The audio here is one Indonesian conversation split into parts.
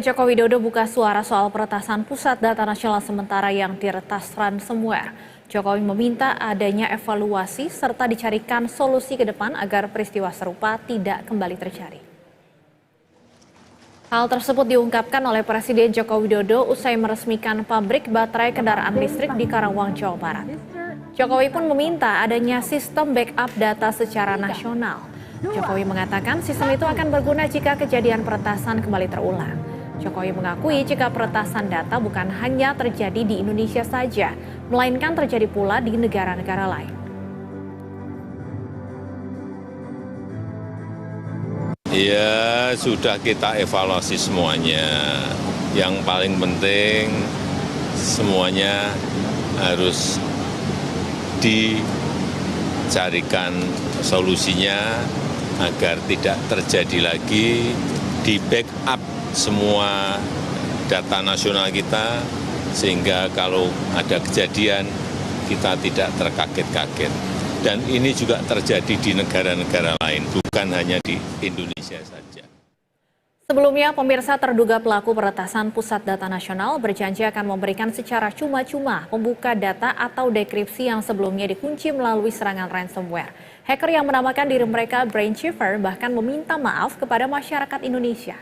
Joko Widodo buka suara soal peretasan pusat data nasional sementara yang diretas ransomware. Jokowi meminta adanya evaluasi serta dicarikan solusi ke depan agar peristiwa serupa tidak kembali terjadi. Hal tersebut diungkapkan oleh Presiden Joko Widodo usai meresmikan pabrik baterai kendaraan listrik di Karawang, Jawa Barat. Jokowi pun meminta adanya sistem backup data secara nasional. Jokowi mengatakan sistem itu akan berguna jika kejadian peretasan kembali terulang. Jokowi mengakui jika peretasan data bukan hanya terjadi di Indonesia saja, melainkan terjadi pula di negara-negara lain. Ya, sudah kita evaluasi semuanya. Yang paling penting semuanya harus dicarikan solusinya agar tidak terjadi lagi, di backup semua data nasional kita, sehingga kalau ada kejadian kita tidak terkaget-kaget. Dan ini juga terjadi di negara-negara lain, bukan hanya di Indonesia saja. Sebelumnya, pemirsa, terduga pelaku peretasan pusat data nasional berjanji akan memberikan secara cuma-cuma pembuka data atau dekripsi yang sebelumnya dikunci melalui serangan ransomware. Hacker yang menamakan diri mereka Brainchiver bahkan meminta maaf kepada masyarakat Indonesia.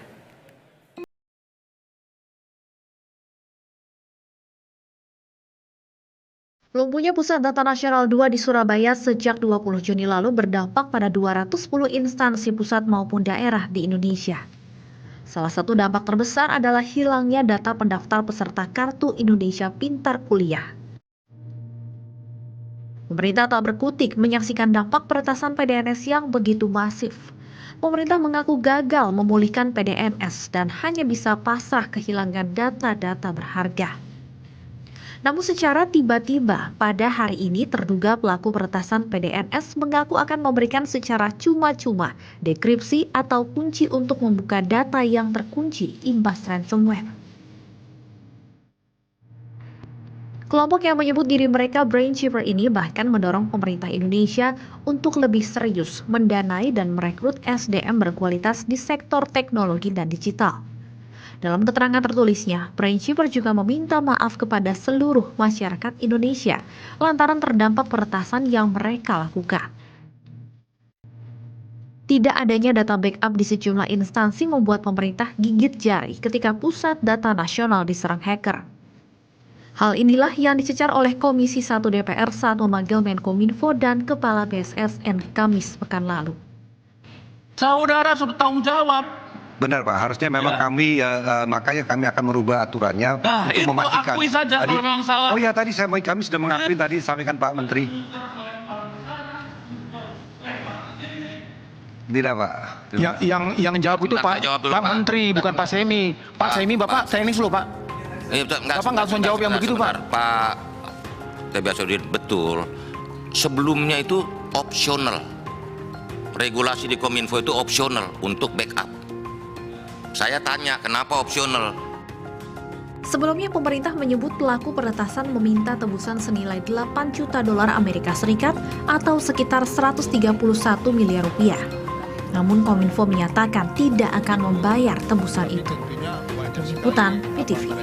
Lumpuhnya Pusat Data Nasional 2 di Surabaya sejak 20 Juni lalu berdampak pada 210 instansi pusat maupun daerah di Indonesia. Salah satu dampak terbesar adalah hilangnya data pendaftar peserta Kartu Indonesia Pintar Kuliah. Pemerintah tak berkutik menyaksikan dampak peretasan PDNS yang begitu masif. Pemerintah mengaku gagal memulihkan PDNS dan hanya bisa pasrah kehilangan data-data berharga. Namun secara tiba-tiba pada hari ini terduga pelaku peretasan PDNS mengaku akan memberikan secara cuma-cuma dekripsi atau kunci untuk membuka data yang terkunci imbas ransomware. Kelompok yang menyebut diri mereka Brainchiver ini bahkan mendorong pemerintah Indonesia untuk lebih serius mendanai dan merekrut SDM berkualitas di sektor teknologi dan digital. Dalam keterangan tertulisnya, Brainchiver juga meminta maaf kepada seluruh masyarakat Indonesia lantaran terdampak peretasan yang mereka lakukan. Tidak adanya data backup di sejumlah instansi membuat pemerintah gigit jari ketika Pusat Data Nasional diserang hacker. Hal inilah yang dicecar oleh Komisi 1 DPR saat memanggil Menkominfo dan Kepala BSSN Kamis pekan lalu. Saudara sudah tanggung jawab. Benar Pak, harusnya memang kami makanya kami akan merubah aturannya untuk memastikan. Akui saja tadi, kalau memang salah. Oh ya tadi kami sudah mengakui tadi disampaikan Pak Menteri. Tidak Pak. Yang jawab itu Pak Menteri bukan Pak Semi. Pak Semi Bapak teknis loh Pak. Bapak nggak usah jawab yang begitu Pak. Pak Tebiasudin betul. Sebelumnya itu opsional. Regulasi di Kominfo itu opsional untuk backup. Saya tanya, kenapa opsional? Sebelumnya pemerintah menyebut pelaku peretasan meminta tebusan senilai 8 juta dolar Amerika Serikat atau sekitar 131 miliar rupiah. Namun Kominfo menyatakan tidak akan membayar tebusan itu. Liputan PTV.